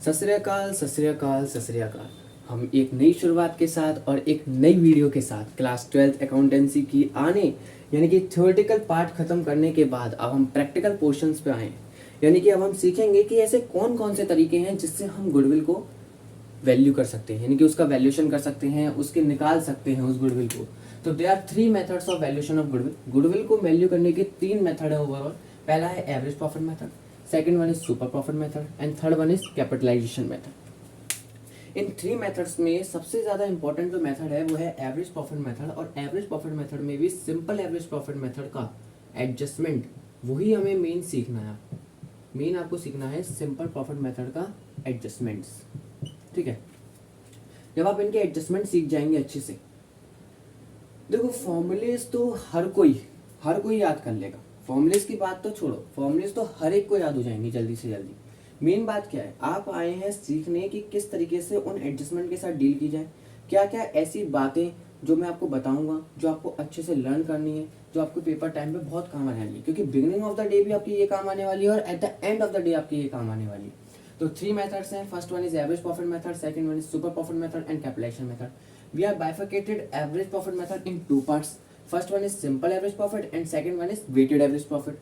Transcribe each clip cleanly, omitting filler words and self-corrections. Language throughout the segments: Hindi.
सत श्री अकाल, सत श्री अकाल, सत श्री अकाल। हम एक नई शुरुआत के साथ और एक नई वीडियो के साथ क्लास 12th अकाउंटेंसी की आने यानी कि थ्योरेटिकल पार्ट खत्म करने के बाद अब हम प्रैक्टिकल पोर्शंस पे आए। यानी कि अब हम सीखेंगे कि ऐसे कौन कौन से तरीके हैं जिससे हम गुडविल को वैल्यू कर सकते हैं, यानी कि उसका वैल्यूएशन कर सकते हैं, उसके निकाल सकते हैं उस गुडविल को। तो they are 3 methods of valuation of goodwill. Goodwill को वैल्यू करने के 3 मेथड है ओवरऑल। पहला है average profit method, second one is super profit method and third one is capitalization method. इन 3 मेथड्स में सबसे ज़्यादा इंपॉर्टेंट जो मेथड है वो है एवरेज प्रॉफिट मेथड। और एवरेज प्रॉफिट मेथड में भी सिंपल एवरेज प्रॉफिट मेथड का एडजस्टमेंट वही हमें मेन सीखना है। मेन आपको सीखना है सिंपल प्रॉफिट मेथड का एडजस्टमेंट्स। ठीक है, जब आप इनके एडजस्टमेंट सीख जाएंगे अच्छे से, देखो फॉर्मूलेज तो हर कोई याद कर लेगा। फॉर्मूलेज की बात तो छोड़ो, फॉर्मूलेज तो हर एक को याद हो जाएंगे जल्दी से जल्दी। मेन बात क्या है, आप आए हैं सीखने की किस तरीके से उन एडजस्टमेंट के साथ डील की जाए। क्या क्या ऐसी बातें जो मैं आपको बताऊंगा जो आपको अच्छे से लर्न करनी है, जो आपको पेपर टाइम पे बहुत काम आने वाली है, क्योंकि बिगिनिंग ऑफ द डे भी आपकी ये काम आने वाली है और at the end of the day आपकी ये काम आने वाली है। तो 3 मेथड्स हैं। First one is average profit method, second one is super profit method and capitalization method. We are bifurcated average profit method in 2 parts. First one is simple average profit and second one is weighted average profit.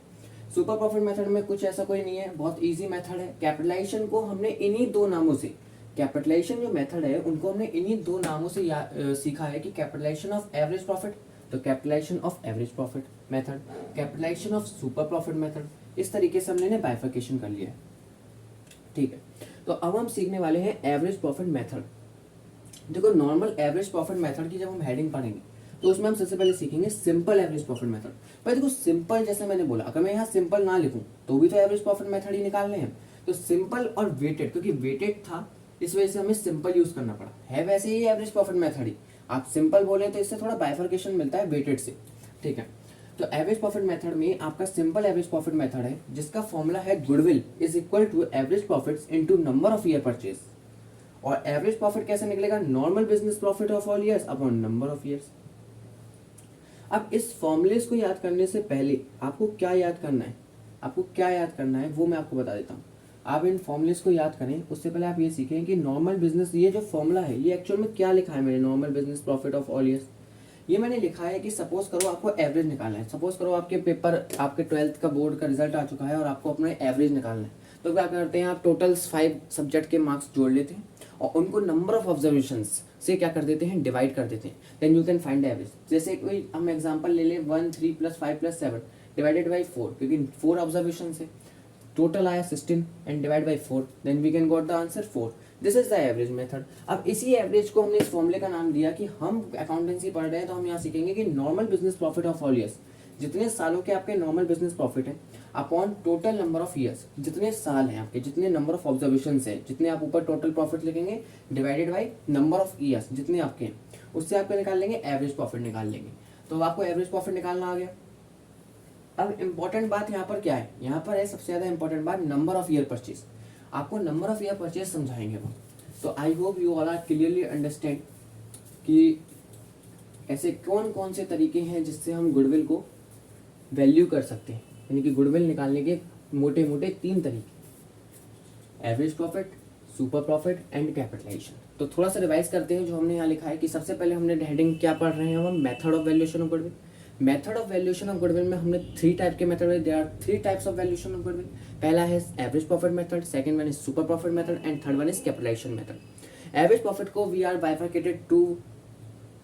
Super profit method में कुछ ऐसा कोई नहीं है, बहुत इजी मेथड है। कैपिटलाइजेशन को हमने इन्हीं 2 नामों से, कैपिटलाइजेशन जो मेथड है उनको हमने इन्हीं 2 नामों से सीखा है कि कैपिटलाइजेशन ऑफ एवरेज प्रॉफिट, तो capitalization of average profit method, capitalization of super profit method. इस तरीके से हमने बाइफरकेशन कर लिया है। ठीक है, तो अब हम सीखने वाले हैं एवरेज प्रॉफिट मेथड। देखो नॉर्मल एवरेज प्रॉफिट मेथड की जब हम हेडिंग पढ़ेंगे तो उसमें हम सबसे पहले सीखेंगे सिंपल एवरेज प्रॉफिट मेथड। पर देखो सिंपल, जैसे मैंने बोला, अगर मैं यहाँ सिंपल ना लिखूं तो भी तो एवरेज प्रॉफिट मेथड ही निकालने हैं। तो सिंपल और वेटेड, क्योंकि वेटेड था इस वजह से हमें सिंपल यूज करना पड़ा है। वैसे ही एवरेज प्रॉफिट मेथड ही, आप सिंपल बोले तो इससे थोड़ा बाइफरकेशन मिलता है वेटेड से। ठीक है, तो एवरेज प्रॉफिट मेथड में आपका सिंपल एवरेज प्रॉफिट मेथड है जिसका फॉर्मूला है goodwill is equal to average profits into number of year purchase. और एवरेज प्रॉफिट कैसे निकलेगा, normal business profit of all years upon number of years. अब इस फॉर्मूलेस को याद करने से पहले आपको क्या याद करना है, वो मैं आपको बता देता हूँ। आप इन फॉर्मूलेस को याद करें उससे पहले आप ये सीखें कि नॉर्मल बिजनेस, ये जो फॉर्मूला है ये एक्चुअल में क्या लिखा है मैंने, normal business profit of all years. ये मैंने लिखा है कि सपोज करो आपको एवरेज निकालना है। सपोज करो आपके पेपर, आपके 12th का बोर्ड का रिजल्ट आ चुका है और आपको अपना एवरेज निकालना है। तो क्या करते हैं, आप टोटल 5 सब्जेक्ट के मार्क्स जोड़ लेते हैं और उनको नंबर ऑफ ऑब्जर्वेशंस से क्या कर देते हैं, डिवाइड कर देते हैं। Then you can find average. जैसे कोई हम एग्जांपल ले लें 1 3 + 5 + 7 डिवाइडेड बाई 4, क्योंकि 4 ऑब्जर्वेशन से टोटल आया 16 and divide by 4, then we can got the answer 4। This is the average method. अब इसी एवरेज को हमने इस फॉर्मूले का नाम दिया कि हम अकाउंटेंसी पढ़ रहे हैं तो हम यहाँ सीखेंगे कि normal business profit of all years, जितने सालों के आपके नॉर्मल बिजनेस प्रॉफिट है, upon total number of years, जितने साल हैं आपके, जितने नंबर ऑफ ऑब्जर्वेशन है, जितने आप ऊपर टोटल प्रॉफिट लिखेंगे, divided by number of years जितने आपके हैं, उससे आपको निकाल लेंगे एवरेज प्रॉफिट निकाल लेंगे। तो आपको एवरेज प्रॉफिट निकालना आ गया। अब इंपॉर्टेंट बात यहाँ पर क्या है, यहाँ पर है सबसे ज्यादा इंपॉर्टेंट बात नंबर ऑफ ईयर परचेज। आपको नंबर ऑफ ईयर परचेज समझाएंगे वो। तो I hope you all are clearly understand कि ऐसे कौन कौन से तरीके हैं जिससे हम गुडविल को वैल्यू कर सकते हैं, यानी कि गुडविल निकालने के मोटे मोटे 3 तरीके, average profit, super profit and capitalization. तो थोड़ा सा रिवाइज करते हैं जो हमने यहाँ लिखा है कि सबसे पहले हमने हेडिंग क्या पढ़ रहे हैं, हम method of valuation of goodwill. Method of valuation of goodwill में हमने 3 टाइप के मेथड है। There are 3 types of valuation of goodwill. पहला है average profit method, second one is super profit method and third one is capitalization method. Average profit को वी आर बाइफरकेटेड टू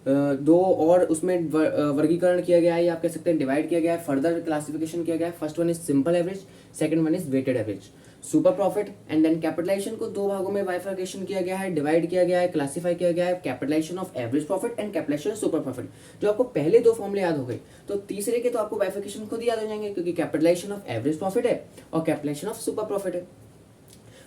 2 और उसमें वर्गीकरण किया गया है, या आप कह सकते हैं डिवाइड किया गया है, फर्दर क्लासिफिकेशन किया गया है। First one is simple average, second one is weighted average. Super profit and then capitalization को 2 भागों में बाइफरकेशन किया गया है, डिवाइड किया गया है, क्लासिफाई किया गया है, capitalization of average profit and capitalization super profit. जो आपको पहले 2 फॉर्मूले याद हो गए तो तीसरे के तो आपको बाइफरकेशन खुद याद हो जाएंगे, क्योंकि कैपिटलाइजेशन ऑफ एवरेज प्रॉफिट है और कैपिटलाइजेशन ऑफ सुपर प्रॉफिट है।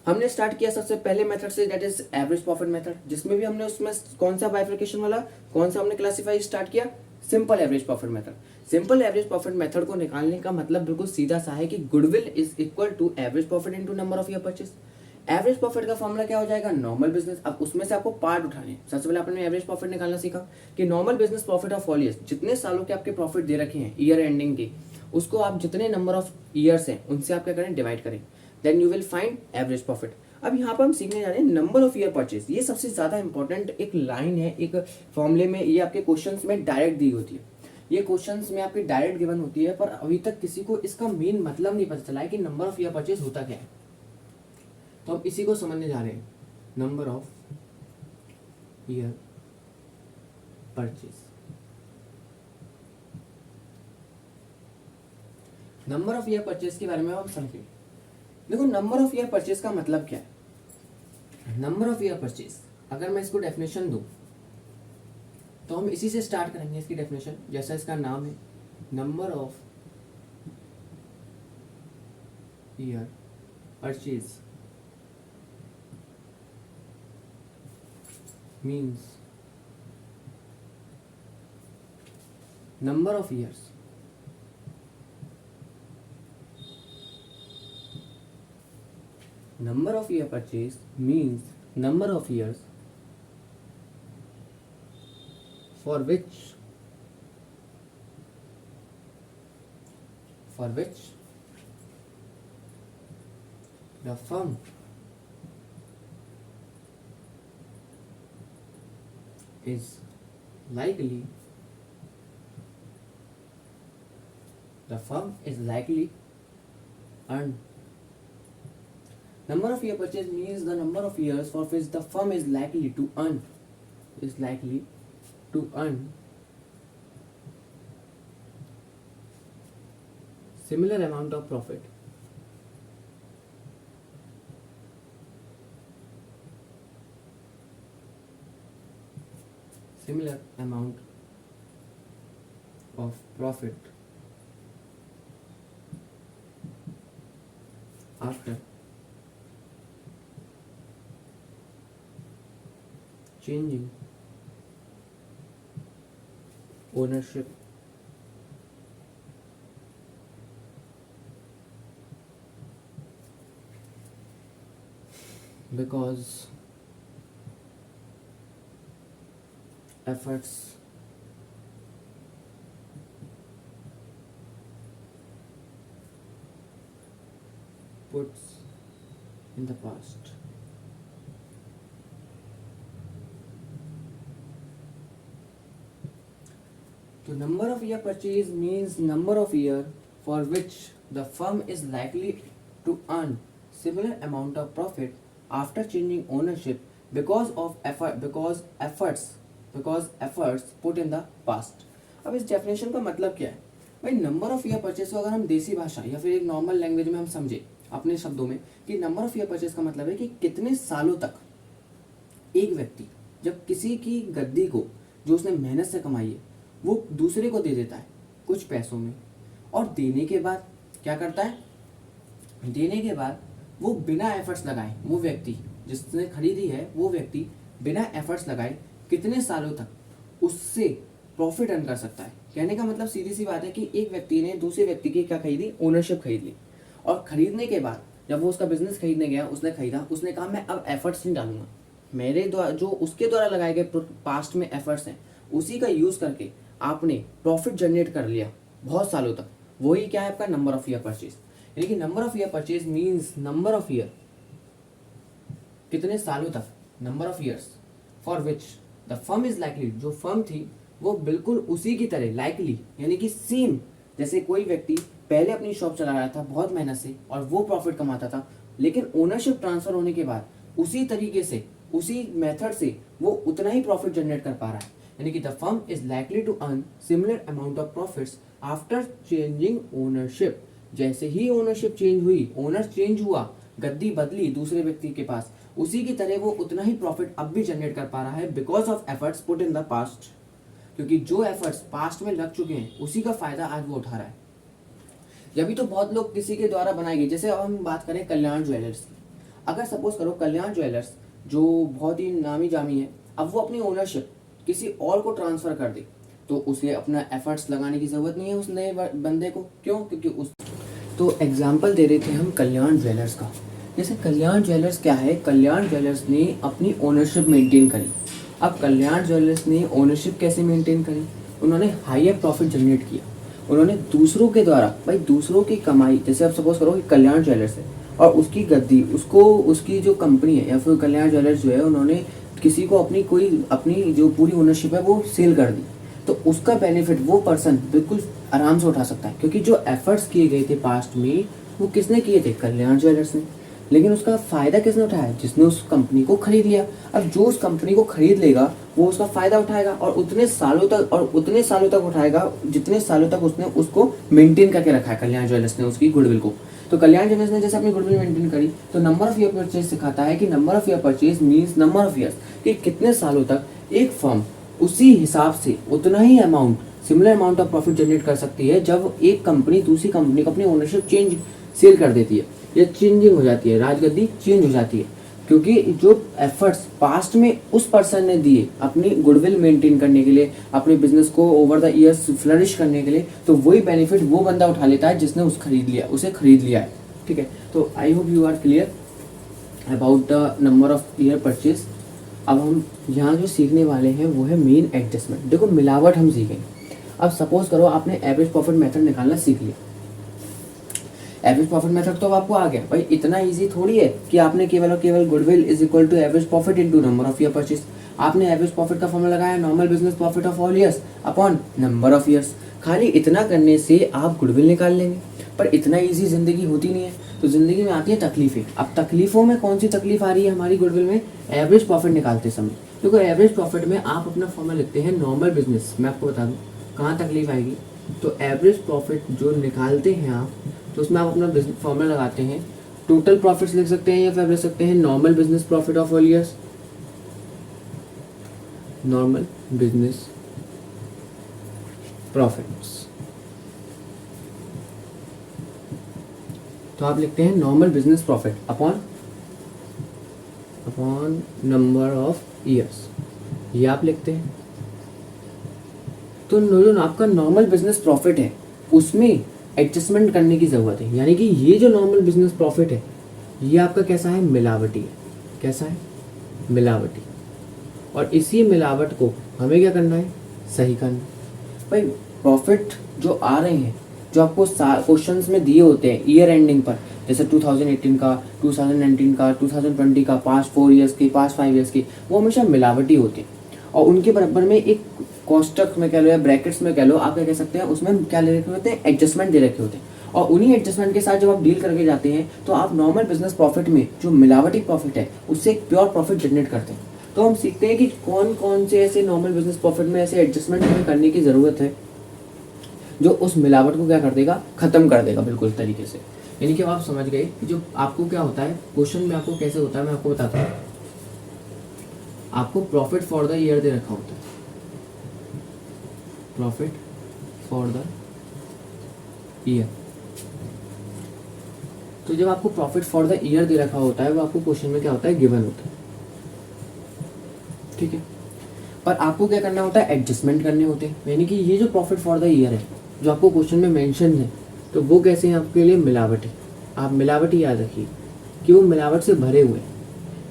हमने स्टार्ट किया सबसे पहले मेथड से, that is average profit method, जिसमें भी हमने उसमें कौन सा बाइफरकेशन वाला, कौन सा हमने क्लासिफाई स्टार्ट किया, simple average profit method. Simple average profit method को निकालने का मतलब बिल्कुल सीधा सा है कि goodwill is equal to average profit into number of year purchase. Average profit का फॉर्मूला क्या हो जाएगा, नॉर्मल बिजनेस। अब उसमें से आपको पार्ट उठाने, सबसे पहले आपने एवरेज प्रॉफिट निकालना सीखा कि normal business profit of all years, जितने सालों के आपके प्रॉफिट दे रखे हैं ईयर एंडिंग के, उसको आप जितने नंबर ऑफ ईयर्स हैं उनसे आप क्या करें, डिवाइड करें। Then you will find average profit. अब यहाँ पर हम सीखने जा रहे हैं नंबर ऑफ ईयर परचेज। ये सबसे ज़्यादा इंपॉर्टेंट एक लाइन है, एक फॉर्मूले में, ये आपके क्वेश्चंस में डायरेक्ट दी होती है, ये क्वेश्चंस में आपकी डायरेक्ट गिवन होती है, पर अभी तक किसी को इसका मेन मतलब नहीं पता चला है कि नंबर ऑफ ईयर परचेज होता क्या है। तो हम इसी को समझने जा रहे हैं, number of year purchase. Number of year purchase के बारे में हम समझेंगे। देखो, नंबर ऑफ ईयर परचेज का मतलब क्या है। नंबर ऑफ ईयर परचेज, अगर मैं इसको डेफिनेशन दूं तो हम इसी से स्टार्ट करेंगे इसकी डेफिनेशन, जैसा इसका नाम है, number of year purchase means number of years number of year purchase means number of years for which the firm is likely earn. Number of year purchase means the number of years for which the firm is likely to earn similar amount of profit after changing ownership because efforts puts in the past. So number of year purchase means number of year for which the firm is likely to earn similar amount of profit after changing ownership because efforts put in the past. अब इस डेफिनेशन का मतलब क्या है भाई? नंबर ऑफ ईयर परचेज को अगर हम देसी भाषा या फिर एक नॉर्मल लैंग्वेज में हम समझे अपने शब्दों में कि नंबर ऑफ ईयर परचेज का मतलब है कि कितने सालों तक एक व्यक्ति जब किसी की गद्दी को जो उसने मेहनत से कमाई है वो दूसरे को दे देता है कुछ पैसों में, और देने के बाद क्या करता है, देने के बाद वो बिना एफर्ट्स लगाए, वो व्यक्ति जिसने खरीदी है वो व्यक्ति बिना एफर्ट्स लगाए कितने सालों तक उससे प्रॉफिट अर्न कर सकता है। कहने का मतलब सीधी सी बात है कि एक व्यक्ति ने दूसरे व्यक्ति की क्या खरीदी, ओनरशिप खरीद ली, और खरीदने के बाद जब वो उसका बिजनेस खरीदने गया, उसने खरीदा, उसने कहा मैं अब एफर्ट्स नहीं डालूंगा, मेरे द्वारा जो उसके द्वारा लगाए गए पास्ट में एफर्ट्स हैं उसी का यूज करके आपने प्रॉफिट जनरेट कर लिया बहुत सालों तक, वही क्या है आपका नंबर ऑफ ईयर परचेज। यानी कि number of year purchase means number of year, कितने सालों तक, number of years for which the firm is likely, जो फर्म थी वो बिल्कुल उसी की तरह लाइकली यानी कि सेम, जैसे कोई व्यक्ति पहले अपनी शॉप चला रहा था बहुत मेहनत से और वो प्रॉफिट कमाता था, लेकिन ओनरशिप ट्रांसफर होने के बाद उसी तरीके से उसी मेथड से वो उतना ही प्रॉफिट जनरेट कर पा रहा है। यानी कि the firm is likely to earn similar amount of profits after changing ownership. जैसे ही ओनरशिप चेंज हुई, ओनर चेंज हुआ, गद्दी बदली दूसरे व्यक्ति के पास, उसी की तरह वो उतना ही प्रॉफिट अब भी जनरेट कर पा रहा है because of efforts put in the past, क्योंकि जो एफर्ट्स पास्ट में लग चुके हैं उसी का फायदा आज वो उठा रहा है। जब भी तो बहुत लोग किसी के द्वारा बनाए गए, जैसे अब हम बात करें कल्याण ज्वेलर्स की, अगर सपोज करो कल्याण ज्वेलर्स जो बहुत ही नामी जामी है, अब वो अपनी ओनरशिप किसी और को ट्रांसफर कर दे तो उसे अपना एफर्ट्स लगाने की जरूरत नहीं है उस नए बंदे को। क्यों? क्योंकि उस तो एग्जाम्पल दे रहे थे हम कल्याण ज्वेलर्स का। जैसे कल्याण ज्वेलर्स क्या है, कल्याण ज्वेलर्स ने अपनी ओनरशिप मेंटेन करी। अब कल्याण ज्वेलर्स ने ओनरशिप कैसे मेंटेन करी? उन्होंने हायर प्रॉफिट जनरेट किया, उन्होंने दूसरों के द्वारा, भाई दूसरों की कमाई, जैसे आप सपोज करो कि कल्याण ज्वेलर्स है, और उसकी गद्दी उसको उसकी जो कंपनी है या फिर कल्याण ज्वेलर्स जो है उन्होंने किसी को अपनी जो पूरी ओनरशिप है वो सेल कर दी, तो उसका बेनिफिट वो पर्सन बिल्कुल आराम से उठा सकता है, क्योंकि जो एफर्ट्स किए गए थे पास्ट में वो किसने किए थे? कल्याण ज्वेलर्स ने। लेकिन उसका फ़ायदा किसने उठाया? जिसने उस कंपनी को खरीद लिया। अब जो उस कंपनी को खरीद लेगा वो उसका फ़ायदा उठाएगा और उतने सालों तक उठाएगा जितने सालों तक उसने उसको मेंटेन करके रखा है कल्याण ज्वेलर्स ने उसकी गुडविल को। तो कल्याण ज्वेलर्स ने जैसे अपनी गुडविल मेंटेन करी, तो नंबर ऑफ ईयर परचेज सिखाता है कि number of year purchase means number of years, कि कितने सालों तक एक फर्म उसी हिसाब से उतना ही amount, similar amount of profit generate कर सकती है जब एक कंपनी दूसरी कंपनी को अपनी ओनरशिप सेल कर देती है या चेंजिंग हो जाती है, राजगद्दी चेंज हो जाती है। क्योंकि जो एफर्ट्स पास्ट में उस पर्सन ने दिए अपनी गुडविल मेंटेन करने के लिए, अपने बिजनेस को ओवर द ईयर्स फ्लरिश करने के लिए, तो वही बेनिफिट वो बंदा उठा लेता है जिसने उसे खरीद लिया है। ठीक है, तो I hope you are clear about the number of year purchase. अब हम यहाँ जो सीखने वाले हैं वो है मेन एडजस्टमेंट। देखो मिलावट हम सीखेंगे। अब सपोज करो आपने एवरेज प्रॉफिट मेथड निकालना सीख लिया। एवरेज प्रॉफिट मेथड तो अब आपको आ गया भाई, इतना इजी थोड़ी है कि आपने केवल और केवल goodwill is equal to average profit into number of year purchase. आपने एवरेज प्रॉफिट का फॉर्मूला लगाया normal business profit of all years upon number of years. खाली इतना करने से आप गुडविल निकाल लेंगे, पर इतना इजी जिंदगी होती नहीं है। तो जिंदगी में आती है तकलीफें। अब तकलीफों में कौन सी तकलीफ आ रही है हमारी गुडविल में? एवरेज प्रॉफिट निकालते समय। क्योंकि एवरेज प्रॉफिट में आप अपना फॉर्मूला लिखते हैं नॉर्मल बिजनेस। मैं आपको बता दूं कहाँ तकलीफ आएगी। तो एवरेज प्रॉफिट जो निकालते हैं आप, तो उसमें आप अपना फॉर्मूला लगाते हैं, टोटल प्रॉफिट्स लिख सकते हैं या फिर लिख सकते हैं normal business profit of all years. Normal business profits, तो आप लिखते हैं normal business profit upon number of years, ये आप लिखते हैं। तो जो आपका नॉर्मल बिजनेस प्रॉफिट है उसमें एडजस्टमेंट करने की ज़रूरत है। यानी कि ये जो नॉर्मल बिजनेस प्रॉफिट है ये आपका कैसा है? मिलावटी है। कैसा है? मिलावटी। और इसी मिलावट को हमें क्या करना है? सही करना। भाई प्रॉफिट जो आ रहे हैं, जो आपको क्वेश्चंस में दिए होते हैं ईयर एंडिंग पर, जैसे 2018 का, 2019 का, 2020 का, पास्ट 4 ईयर्स के, पास्ट 5 ईयर्स के, वो हमेशा मिलावटी होते हैं। और उनके बराबर में एक कोष्टक में कह लो या ब्रैकेट्स में कह लो, आप क्या कह सकते हैं, उसमें क्या ले रखे होते हैं? एडजस्टमेंट दे रखे होते हैं। और उन्हीं एडजस्टमेंट के साथ जब आप डील करके जाते हैं तो आप नॉर्मल बिजनेस प्रॉफिट में जो मिलावटी प्रॉफिट है उससे एक प्योर प्रॉफिट जनरेट करते हैं। तो हम सीखते हैं कि कौन कौन से ऐसे नॉर्मल बिजनेस प्रॉफिट में ऐसे एडजस्टमेंट हमें करने की ज़रूरत है जो उस मिलावट को क्या कर देगा? ख़त्म कर देगा बिल्कुल तरीके से। यानी कि आप समझ गए कि जो आपको क्या होता है क्वेश्चन में, आपको कैसे होता है मैं आपको बताता हूँ। आपको प्रॉफिट फॉर द ईयर दे रखा होता है, प्रॉफिट फॉर द ईयर। तो जब आपको प्रॉफिट फॉर द ईयर दे रखा होता है वो आपको क्वेश्चन में क्या होता है? गिवन होता है। ठीक है, पर आपको क्या करना होता है? एडजस्टमेंट करने होते हैं। यानी कि ये जो प्रॉफिट फॉर द ईयर है जो आपको क्वेश्चन में मेंशन है, तो वो कैसे हैं आपके लिए? मिलावटी। आप मिलावटी याद रखिए कि वो मिलावट से भरे हुए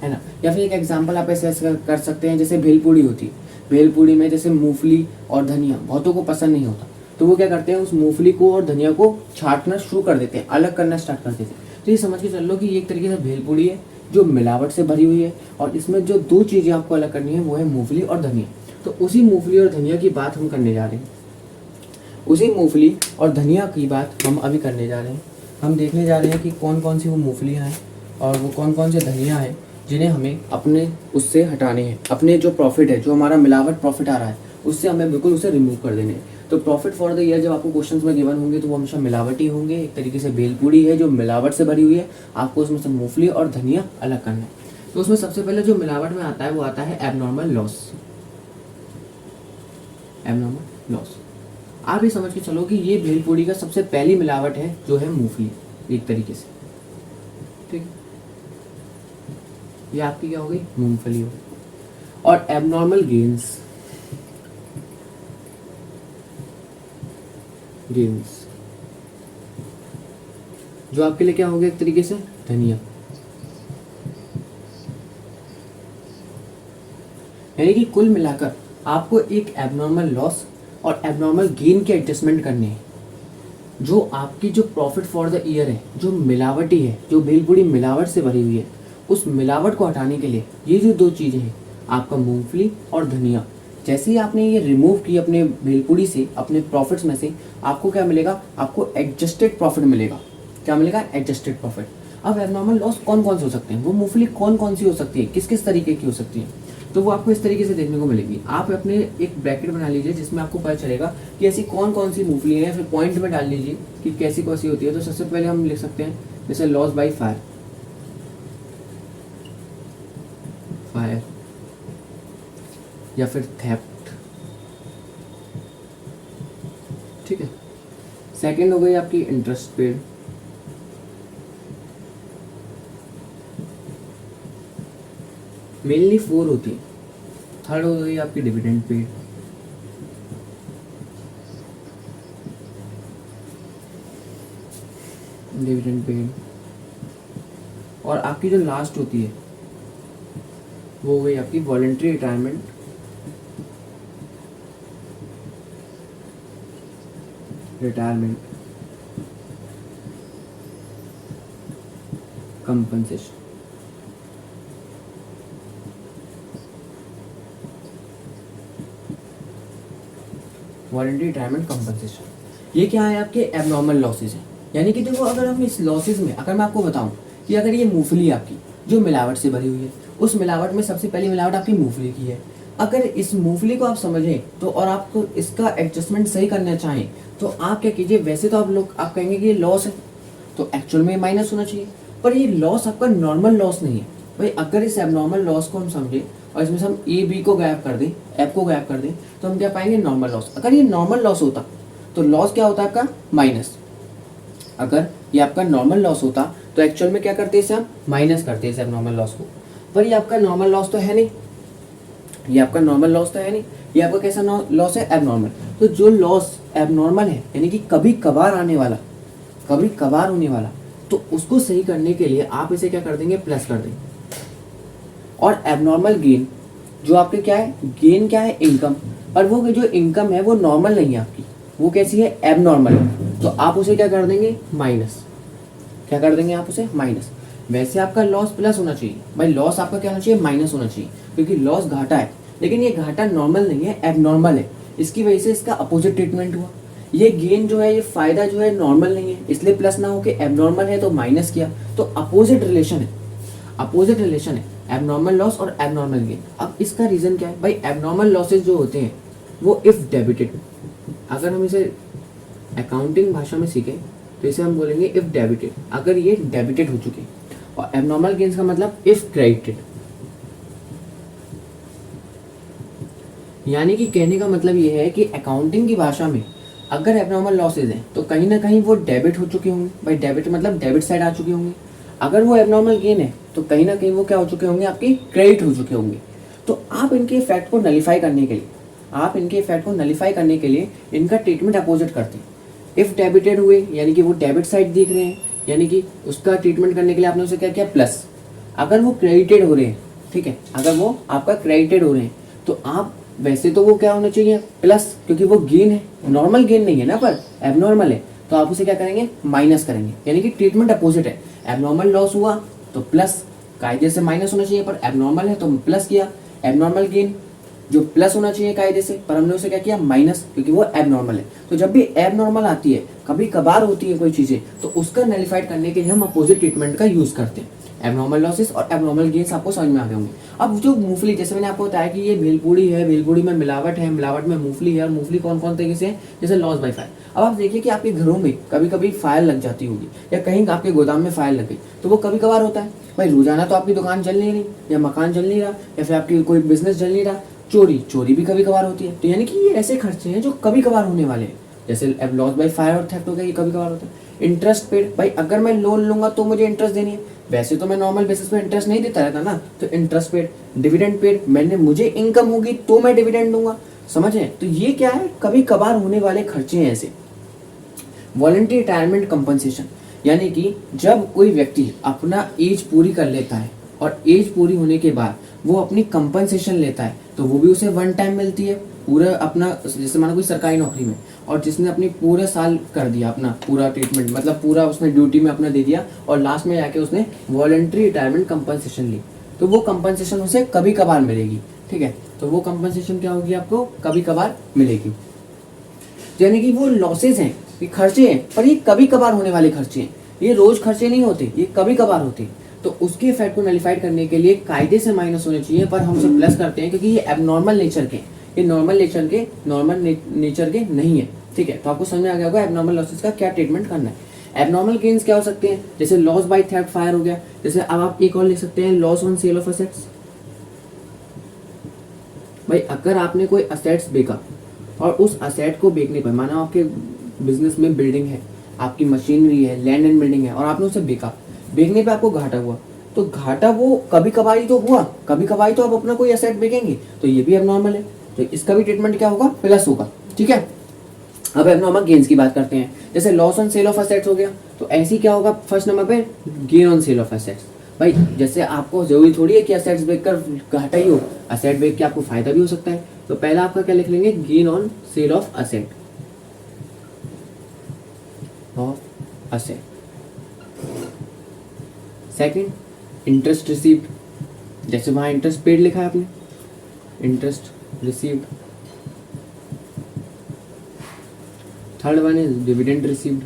है ना। या फिर एक एग्जांपल आप ऐसे कर सकते हैं, जैसे भेलपूड़ी होती है। भेलपूड़ी में जैसे मूंगफली और धनिया बहुतों को पसंद नहीं होता, तो वो क्या करते हैं? उस मूंगफली को और धनिया को छांटना शुरू कर देते हैं, अलग करना स्टार्ट कर देते हैं। तो ये समझ के चल लो कि ये एक तरीके से भेलपूड़ी है जो मिलावट से भरी हुई है, और इसमें जो दो चीज़ें आपको अलग करनी है वो है मूंगफली और धनिया। तो उसी मूंगफली और धनिया की बात हम करने जा रहे हैं। उसी मूंगफली और धनिया की बात हम अभी करने जा रहे हैं। हम देखने जा रहे हैं कि कौन कौन सी वो मूंगफलियाँ हैं और वो कौन कौन से धनिया हैं जिन्हें हमें अपने उससे हटाने हैं। अपने जो प्रॉफिट है, जो हमारा मिलावट प्रॉफिट आ रहा है, उससे हमें बिल्कुल उसे रिमूव कर देने हैं। तो प्रॉफिट फॉर द ईयर जब आपको क्वेश्चंस में गिवन होंगे तो वो हमेशा मिलावटी होंगे। एक तरीके से भेलपूड़ी है जो मिलावट से भरी हुई है, आपको उसमें से मूंगफली और धनिया अलग करना है। तो उसमें सबसे पहले जो मिलावट में आता है वो आता है एबनॉर्मल लॉस। एबनॉर्मल लॉस, आप ये समझ के चलो कि ये भेलपूड़ी का सबसे पहली मिलावट है जो है मूंगफली, एक तरीके से। ठीक है, ये आपकी क्या हो गई? मूंगफली हो गई। और एबनॉर्मल गेन्स, जो आपके लिए क्या हो गया? एक तरीके से धनिया। यानी कि कुल मिलाकर आपको एक एबनॉर्मल लॉस और एबनॉर्मल गेन के एडजस्टमेंट करने हैं। जो आपकी जो प्रॉफिट फॉर द ईयर है, जो मिलावटी है, जो भेलपूरी मिलावट से भरी हुई है, उस मिलावट को हटाने के लिए ये जो दो चीज़ें हैं, आपका मूंगफली और धनिया, जैसे ही आपने ये रिमूव की अपने भेलपूरी से, अपने प्रॉफिट्स में से, आपको क्या मिलेगा? आपको एडजस्टेड प्रॉफिट मिलेगा। क्या मिलेगा? Adjusted profit. अब एबनॉर्मल लॉस कौन कौन से हो सकते हैं? वो मूंगफली कौन कौन सी हो सकती है, किस किस तरीके की हो सकती है? तो वो आपको इस तरीके से देखने को मिलेगी। आप अपने एक ब्रैकेट बना लीजिए जिसमें आपको पता चलेगा कि ऐसी कौन कौन सी मूंगफली है, फिर पॉइंट में डाल लीजिए कि कैसी कौन सी होती है। तो सबसे पहले हम लिख सकते हैं जैसे लॉस बाई फायर, या फिर थेफ्ट, ठीक है। सेकंड हो गई आपकी इंटरेस्ट पेड, मेनली 4 होती है। थर्ड हो गई आपकी डिविडेंड पेड, और आपकी जो लास्ट होती है वो हो गई आपकी voluntary retirement compensation. Voluntary retirement compensation, ये क्या है? आपके एबनॉर्मल लॉसेज है। यानी कि देखो, अगर हम इस लॉसेज में, अगर मैं आपको बताऊं कि अगर ये मूंगफली आपकी जो मिलावट से भरी हुई है, उस मिलावट में सबसे पहली मिलावट आपकी मूंगफली की है। अगर इस मूंगफली को आप समझें तो, और आपको इसका एडजस्टमेंट सही करना चाहें, तो आप क्या कीजिए? वैसे तो आप कहेंगे कि ये लॉस है, तो एक्चुअल में माइनस होना चाहिए, पर ये लॉस आपका नॉर्मल लॉस नहीं है भाई। अगर इस एबनॉर्मल लॉस को हम समझें और इसमें से हम ए बी को गायब कर दें, एफ को गायब कर दें, तो हम क्या पाएंगे? Normal loss. अगर ये नॉर्मल लॉस होता तो लॉस क्या होता है आपका? माइनस। अगर ये आपका नॉर्मल लॉस होता तो एक्चुअल में क्या करते इसे हम? माइनस करते इस एबनॉर्मल लॉस को। पर ये आपका नॉर्मल लॉस तो है नहीं, ये आपका नॉर्मल लॉस तो है नहीं, ये आपका कैसा लॉस है? एबनॉर्मल। तो जो लॉस एबनॉर्मल है, यानी कि कभी कभार आने वाला, कभी कभार होने वाला, तो उसको सही करने के लिए आप इसे क्या कर देंगे? प्लस कर देंगे। और एबनॉर्मल गेन जो आपके क्या है? गेन क्या है? इनकम। और वो जो इनकम है वो नॉर्मल नहीं है आपकी, वो कैसी है? एबनॉर्मल है। तो आप उसे क्या कर देंगे? माइनस। क्या कर देंगे आप उसे? माइनस। वैसे आपका लॉस प्लस होना चाहिए भाई, लॉस आपका क्या होना चाहिए? माइनस होना चाहिए, क्योंकि लॉस घाटा है। लेकिन ये घाटा नॉर्मल नहीं है, एबनॉर्मल है। इसकी वजह से इसका अपोजिट ट्रीटमेंट हुआ। ये गेन जो है, ये फायदा जो है नॉर्मल नहीं है, इसलिए प्लस ना होके एबनॉर्मल है तो माइनस किया। तो अपोजिट रिलेशन है, अपोजिट रिलेशन है एबनॉर्मल लॉस और एबनॉर्मल गेन। अब इसका रीजन क्या है भाई? एबनॉर्मल लॉसेज जो होते हैं वो इफ डेबिटेड, अगर हम इसे अकाउंटिंग भाषा में सीखें तो इसे हम बोलेंगे इफ डेबिटेड, अगर ये डेबिटेड हो चुके हैं। और एबनॉर्मल गेन्स का मतलब इफ क्रेडिटेड। यानी कि कहने का मतलब ये है कि अकाउंटिंग की भाषा में अगर एबनॉर्मल लॉसेज हैं तो कहीं ना कहीं वो डेबिट हो चुके होंगे भाई, डेबिट मतलब डेबिट साइड आ चुके होंगे। अगर वो एबनॉर्मल गेन है तो कहीं ना कहीं वो क्या हो चुके होंगे? आपके क्रेडिट हो चुके होंगे। तो आप इनके इफेक्ट को नलीफाई करने के लिए, इनका ट्रीटमेंट अपोजिट करते हैं। इफ डेबिटेड हुए यानी कि वो डेबिट साइड दिख रहे हैं, यानी कि उसका ट्रीटमेंट करने के लिए आपने उसे क्या किया? प्लस। अगर वो क्रेडिटेड हो रहे हैं, ठीक है, अगर वो आपका क्रेडिटेड हो रहे हैं तो आप, वैसे तो वो क्या होना चाहिए? प्लस, क्योंकि वो गेन है, नॉर्मल गेन नहीं है ना, पर एबनॉर्मल है, तो आप उसे क्या करेंगे? माइनस करेंगे। यानी कि ट्रीटमेंट अपोजिट है। एबनॉर्मल लॉस हुआ तो प्लस, कायदे से माइनस होना चाहिए, पर एबनॉर्मल है तो प्लस किया। एबनॉर्मल गेन जो प्लस होना चाहिए कायदे से, पर हमने उसे क्या किया? माइनस, क्योंकि वो एबनॉर्मल है। तो जब भी एबनॉर्मल आती है, कभी कभार होती है कोई चीजें, तो उसका नलिफाइड करने के लिए हम अपोजिट ट्रीटमेंट का यूज करते हैं। एबनॉर्मल लॉसेस और एबनॉर्मल गेन्स आपको समझ में आ गए होंगे। अब जो मूंगफली, जैसे मैंने आपको बताया कि ये भेलपूरी है, भेलपूरी में मिलावट है, मिलावट में मूंगफली है, और मूंगफली कौन कौन तरीके से है? जैसे लॉस बाय फायर। अब आप देखिए कि आपके घरों में कभी कभी फायर लग जाती होगी, या कहीं आपके गोदाम में फायर लग गई, तो वो कभी कभार होता है भाई। रोजाना तो आपकी दुकान चल नहीं रही, या मकान चल नहीं रहा, या फिर आपकी कोई बिजनेस चल नहीं रहा, चोरी भी कभी कभार होती है। तो यानी कि ये ऐसे खर्चे हैं जो कभी कभार होने वाले हैं। जैसे अब लॉस बाय फायर और थेफ्ट हो गया, ये कभी कभार होता है। इंटरेस्ट पेड, भाई अगर मैं लोन लूंगा तो मुझे इंटरेस्ट देनी है, वैसे तो मैं नॉर्मल बेसिस पे इंटरेस्ट नहीं देता रहता ना, तो इंटरेस्ट पेड। डिविडेंड पेड, मैंने मुझे इनकम होगी तो मैं डिविडेंड दूंगा, समझे? तो ये क्या है? कभी कभार होने वाले खर्चे हैं ऐसे। वॉलंटरी रिटायरमेंट कंपनसेशन, यानी कि जब कोई व्यक्ति अपना एज पूरी कर लेता है और एज पूरी होने के बाद वो अपनी कंपनसेशन लेता है, तो वो भी उसे वन टाइम मिलती है। पूरा अपना, जैसे मानो कोई सरकारी नौकरी में, और जिसने अपनी पूरा साल कर दिया अपना पूरा ट्रीटमेंट, मतलब पूरा उसने ड्यूटी में अपना दे दिया, और लास्ट में जाके उसने वॉलंटरी रिटायरमेंट कंपनसेशन ली, तो वो कंपनसेशन उसे कभी कभार मिलेगी। ठीक है, तो वो कंपनसेशन क्या होगी, आपको कभी कभार मिलेगी। यानी कि वो लॉसेज हैं, ये खर्चे हैं, पर ये कभी कभार होने वाले खर्चे हैं, ये रोज खर्चे नहीं होते, ये कभी कभार होते हैं। तो उसके इफेक्ट को नलिफाइड करने के लिए कायदे से माइनस होने चाहिए, पर हम सब प्लस करते हैं क्योंकि ये एबनॉर्मल नेचर के, ये नॉर्मल नेचर के नहीं है। ठीक है, तो आपको समझ में आ गया होगा एबनॉर्मल लॉसेस का क्या ट्रीटमेंट करना है। एबनॉर्मल गेन्स क्या हो सकते हैं, जैसे लॉस बाय थेफ्ट फायर हो गया, जैसे अब आप एक और लिख सकते हैं loss on sale of assets. भाई अगर आपने कोई असेट्स बेचा और उस असेट को बेचने पर, माना आपके बिजनेस में बिल्डिंग है, आपकी मशीनरी है, लैंड एंड बिल्डिंग है, और आपने उसे बेचा, बेचने पे आपको घाटा हुआ, तो घाटा वो कभी कभार तो हुआ, कभी कभार तो आप अपना कोई एसेट बेचेंगे, तो ये भी एबनॉर्मल है, तो इसका भी ट्रीटमेंट क्या होगा, प्लस होगा। ठीक है, अब एबनॉर्मल गेन्स की बात करते हैं, जैसे loss on sale of assets हो गया, तो ऐसी क्या होगा, फर्स्ट नंबर पे gain on sale of assets. भाई जैसे आपको जरूरी थोड़ी है कि एसेट्स बेचकर घाटा ही हो, एसेट बेच के आपको फायदा भी हो सकता है, तो पहला आपका क्या लिख लेंगे, gain on sale of asset, second interest received, जैसे वहां इंटरेस्ट पेड लिखा है आपने, interest received. Third one is dividend received.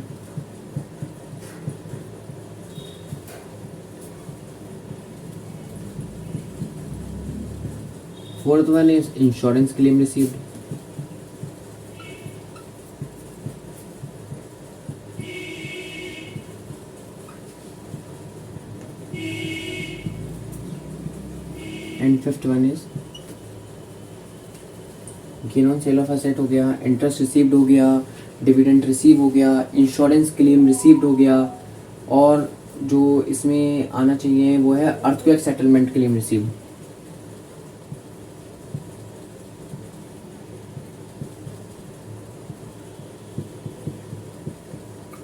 Fourth one is insurance claim received. And fifth one is gain on sale of asset हो गया, इंटरेस्ट रिसीव्ड हो गया, डिविडेंड रिसीव हो गया, इंश्योरेंस क्लेम रिसीव्ड हो गया, और जो इसमें आना चाहिए वो है earthquake settlement claim received.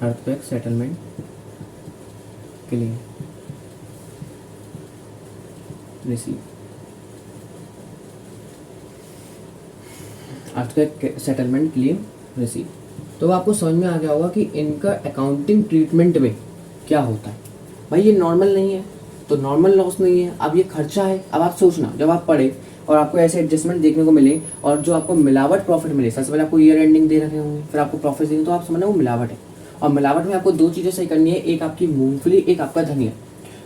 Earthquake settlement claim receive, earthquake settlement claim receive. तो आपको समझ में आ गया होगा कि इनका अकाउंटिंग ट्रीटमेंट में क्या होता है। भाई ये नॉर्मल नहीं है, तो नॉर्मल लॉस नहीं है, अब ये खर्चा है। अब आप सोचना, जब आप पढ़े और आपको ऐसे एडजस्टमेंट देखने को मिले और जो आपको मिलावट प्रॉफिट मिले, सबसे पहले आपको ईयर एंडिंग दे रखे होंगे, फिर आपको प्रॉफिट देंगे, तो आप समझना वो मिलावट है। और मिलावट में आपको दो चीज़ें सही करनी है, एक आपकी मूंगफली, एक आपका धनिया।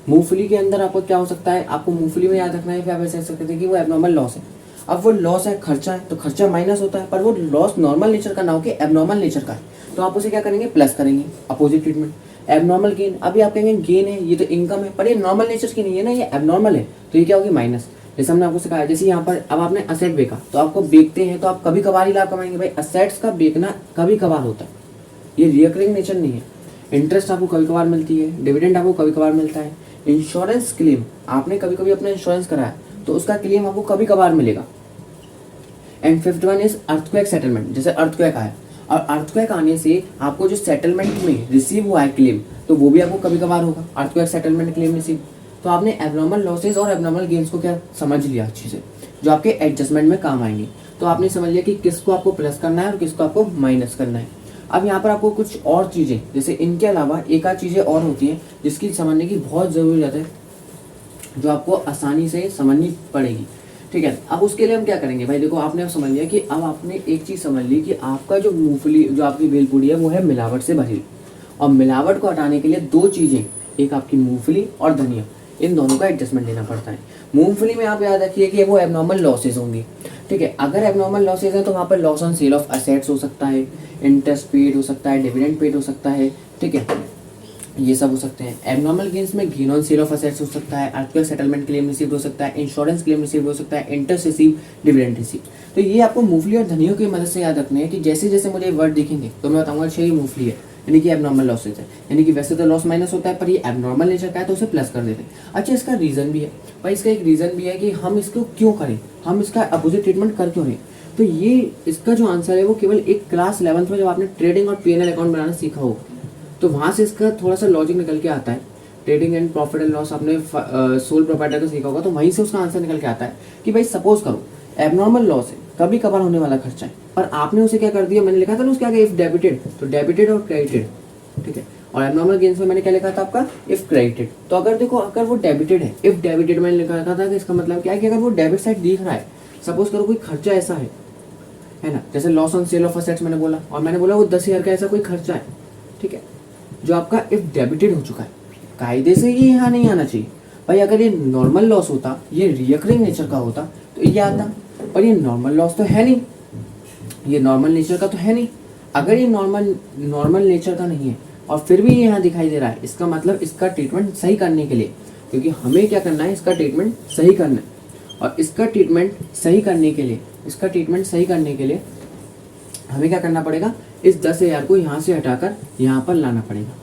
मूंगफली के अंदर आपको क्या हो सकता है, आपको मूंगफली में याद रखना है कि आप ऐसे सकते हैं कि वो एबनॉर्मल लॉस है। अब वो लॉस है, खर्चा है, तो खर्चा माइनस होता है, पर वो लॉस नॉर्मल नेचर का ना हो के एबनॉर्मल नेचर का है, तो आप उसे क्या करेंगे, प्लस करेंगे, अपोजिट ट्रीटमेंट। एबनॉर्मल गेन, अभी आप कहेंगे गेन है, ये तो इनकम है, पर ये नॉर्मल नेचर की नहीं है ना, ये एबनॉर्मल है, तो ये क्या होगी, माइनस। जैसे हमने आपको सिखाया, जैसे यहाँ पर अब आपने असेट बेचा, तो आपको बेचते हैं तो आप कभी कभार ही लाभ कमाएंगे। भाई असेट्स का बेचना कभी कभार होता है, ये रिकरिंग नेचर नहीं है। इंटरेस्ट आपको कभी कभार मिलती है, डिविडेंड आपको कभी कभार मिलता है, इंश्योरेंस क्लेम आपने कभी कभी अपना इंश्योरेंस कराया तो उसका क्लेम आपको कभी कभार मिलेगा। And fifth one is earthquake settlement, जैसे अर्थक्वेक आया और अर्थक्वेक आने से आपको जो सेटलमेंट में रिसीव हुआ है क्लेम, तो वो भी आपको कभी कभार होगा, अर्थक्वेक सेटलमेंट क्लेम रिसीव। तो आपने एबनॉर्मल लॉसेज और एबनॉर्मल गेन्स को क्या समझ लिया अच्छी से, जो आपके एडजस्टमेंट में काम आएंगे। तो आपने समझ लिया कि किसको आपको प्लस करना है और किसको आपको माइनस करना है। अब यहाँ पर आपको कुछ और चीज़ें, जैसे इनके अलावा एक आध चीज़ें और होती हैं जिसकी समझने की बहुत ज़रूरत है, जो आपको आसानी से समझनी पड़ेगी। ठीक है, अब उसके लिए हम क्या करेंगे, भाई देखो आपने अब समझ लिया कि अब आपने एक चीज़ समझ ली कि आपका जो मूंगफली, जो आपकी भेलपूरी है वो है मिलावट से भरी, और मिलावट को हटाने के लिए दो चीज़ें, एक आपकी मूंगफली और धनिया, इन दोनों का एडजस्टमेंट लेना पड़ता है। मूंगफली में आप याद रखिए कि वो एबनॉर्मल लॉसेज होंगी। ठीक है, अगर एबनॉर्मल लॉसेज है तो वहाँ पर loss on sale of assets हो सकता है, इंटरेस्ट पेड हो सकता है, डिविडेंड पेड हो सकता है। ठीक है, ये सब हो सकते हैं। एबनॉर्मल गेन्स में gain on sale of assets हो सकता है, अर्थक्वेक सेटलमेंट क्लेम रिसीव हो सकता है, इंश्योरेंस क्लेम रिसीव हो सकता है, इंटरेस्ट रिसीव, डिविडेंड रिसीव। तो ये आपको मूंगफली और धनियों की मदद से याद रखने हैं कि जैसे जैसे मुझे वर्ड दिखेंगे तो मैं बताऊंगा अच्छा ये मूंगफली है, यानी कि एबनॉर्मल लॉसेज है, यानी कि वैसे तो लॉस माइनस होता है पर ये एबनॉर्मल नेचर का है तो उसे प्लस कर देते हैं। अच्छा, इसका रीज़न भी है भाई, इसका एक रीज़न भी है कि हम इसको क्यों करें, हम इसका अपोजिट ट्रीटमेंट कर क्यों रहे। तो ये इसका जो आंसर है वो केवल एक क्लास 11th में जब आपने ट्रेडिंग और P&L अकाउंट बनाना सीखा हो तो वहाँ से इसका थोड़ा सा लॉजिक निकल के आता है। Trading and profit and loss आपने सोल प्रोप्राइटर का सीखा होगा, तो वहीं से उसका आंसर निकल के आता है कि भाई सपोज करो एबनॉर्मल लॉस है, कभी कभार होने वाला खर्चा है, पर आपने उसे क्या कर दिया, मैंने लिखा था ना उसके आगे इफ डेबिटेड, तो डेबिटेड और क्रेडिटेड, ठीक है। और एबनॉर्मल गेन्स में मैंने क्या लिखा था आपका इफ क्रेडिटेड। तो अगर देखो अगर वो डेबिटेड है, इफ डेबिटेड मैंने लिखा था कि इसका मतलब क्या है कि अगर वो डेबिट साइड दिख रहा है, सपोज करो कोई खर्चा ऐसा है ना, जैसे loss on sale of assets मैंने बोला, और मैंने बोला वो 10,000 का ऐसा कोई खर्चा है, ठीक है, जो आपका इफ डेबिटेड हो चुका है, कायदे से ये यहाँ नहीं आना चाहिए भाई। अगर ये नॉर्मल लॉस होता, ये रिकरिंग नेचर का होता तो ये आता, पर ये नॉर्मल लॉस तो है नहीं, ये नॉर्मल नेचर का तो है नहीं। अगर ये नॉर्मल नेचर का नहीं है और फिर भी ये यहाँ दिखाई दे रहा है, इसका मतलब इसका ट्रीटमेंट सही करने के लिए, क्योंकि हमें क्या करना है, इसका ट्रीटमेंट सही करना है, और इसका ट्रीटमेंट सही करने के लिए हमें क्या करना पड़ेगा, इस 10,000 को यहाँ से हटाकर यहाँ पर लाना पड़ेगा,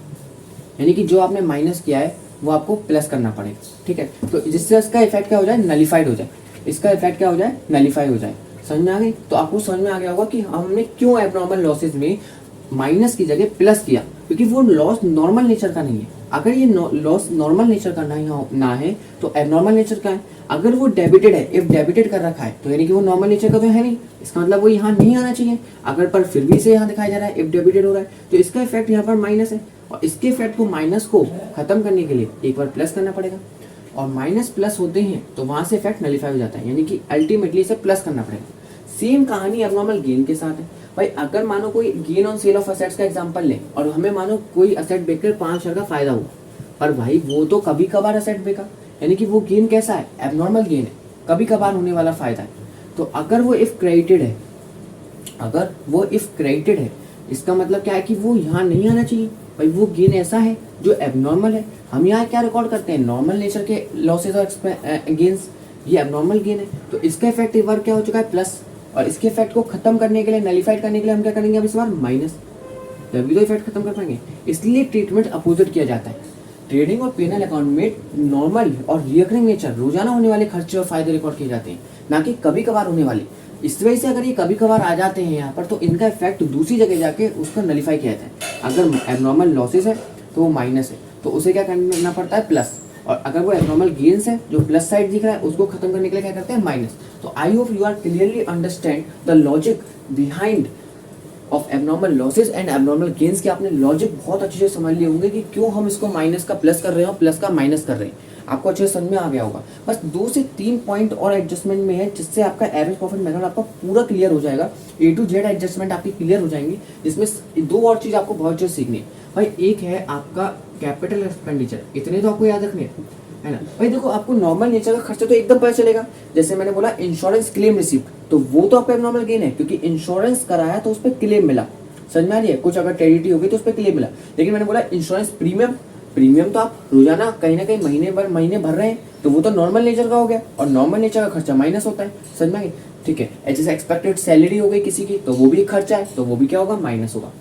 यानी कि जो आपने माइनस किया है वो आपको प्लस करना पड़ेगा, ठीक है। तो जिससे इसका इफेक्ट क्या हो जाए, नलीफाइड हो जाए, इसका इफेक्ट क्या हो जाए, नलीफाई हो जाए। समझ में आ गई? तो आपको समझ में आ गया होगा कि हमने क्यों एबनॉर्मल लॉसेज में माइनस की जगह प्लस किया, क्योंकि वो लॉस नॉर्मल नेचर का नहीं है। अगर ये लॉस नॉर्मल नेचर का ना है तो एबनॉर्मल नेचर का है। अगर वो डेबिटेड है, इफ डेबिटेड कर रखा है, तो यानी कि वो नॉर्मल नेचर का तो है नहीं, इसका मतलब वो यहाँ नहीं आना चाहिए। अगर पर फिर भी इसे यहाँ दिखाई जा रहा है इफ डेबिटेड हो रहा है, तो इसका इफेक्ट यहाँ पर माइनस है, और इसके इफेक्ट को माइनस को खत्म करने के लिए एक बार प्लस करना पड़ेगा, और माइनस प्लस होते हैं तो वहां से इफेक्ट नलीफाई हो जाता है, यानी कि अल्टीमेटली इसे प्लस करना पड़ेगा। सेम कहानी एबनॉर्मल गेन के साथ है भाई। अगर मानो कोई gain on sale of assets का एग्जांपल ले, और हमें मानो कोई असेट बेचकर 5,000 का फायदा हुआ, पर भाई वो तो कभी कभार असेट बेचा, यानी कि वो गेन कैसा है, एबनॉर्मल गेन है, कभी कभार होने वाला फायदा है। तो अगर वो इफ क्रेडिटेड है, इसका मतलब क्या है कि वो यहाँ नहीं आना चाहिए भाई। वो गेन ऐसा है जो एबनॉर्मल है। हम यहाँ क्या रिकॉर्ड करते हैं, नॉर्मल नेचर के लॉसेज और गेन्स, ये एबनॉर्मल गेन है, तो इसका इफेक्ट एक बार क्या हो चुका है, प्लस, और इसके इफेक्ट को खत्म करने के लिए, नलीफाइड करने के लिए हम क्या करेंगे अब इस बार, माइनस, तभी तो इफेक्ट खत्म कर पाएंगे। इसलिए ट्रीटमेंट अपोजिट किया जाता है। ट्रेडिंग और पेनल अकाउंट में नॉर्मल और रिकरिंग नेचर रोजाना होने वाले खर्चे और फायदे रिकॉर्ड किए जाते हैं, ना कि कभी कभार होने वाले। इस वजह से अगर ये कभी कभार आ जाते हैं यहाँ पर, तो इनका इफेक्ट दूसरी जगह जाके उसको नलीफाई किया जाता है। अगर एबनॉर्मल लॉसेस है तो वो माइनस है, तो उसे क्या करना पड़ता है, प्लस, और अगर वो एबनॉर्मल गेन्स है जो प्लस साइड दिख रहा है, उसको खत्म करने के लिए क्या करते हैं, माइनस। तो I hope you are clearly understand the logic behind of abnormal losses and abnormal gains के। आपने लॉजिक बहुत अच्छे से समझ लिए होंगे कि क्यों हम इसको माइनस का प्लस कर रहे हैं और प्लस का माइनस कर रहे हैं। आपको अच्छे से समझ में आ गया होगा। बस 2 से 3 पॉइंट और एडजस्टमेंट में है, जिससे आपका एवरेज प्रॉफिट मेथड आपका पूरा क्लियर हो जाएगा। A to Z एडजस्टमेंट आपकी क्लियर हो जाएंगी, जिसमें 2 और चीज आपको बहुत अच्छे से सीखनी है भाई। एक है आपका कैपिटल एक्सपेंडिचर, इतने तो आपको याद रखने है ना भाई। देखो आपको नॉर्मल नेचर का खर्चा तो एकदम पता चलेगा, जैसे मैंने बोला इंश्योरेंस क्लेम रिसीप्ट, तो वो तो आपका एबनॉर्मल गेन है, क्योंकि इंश्योरेंस कराया तो उस पर क्लेम मिला। समझ में आ रही है? कुछ अगर टेरिटी हो गई तो उस पर क्लेम मिला। लेकिन मैंने बोला इंश्योरेंस प्रीमियम तो आप रोजाना कहीं ना कहीं महीने भर रहे हैं, तो वो तो नॉर्मल नेचर का हो गया, और नॉर्मल नेचर का खर्चा माइनस होता है। समझ में आ गई? ठीक है। जैसे एक्सपेक्टेड सैलरी हो गई किसी की, तो वो भी एक खर्चा है, तो वो भी क्या होगा, माइनस होगा।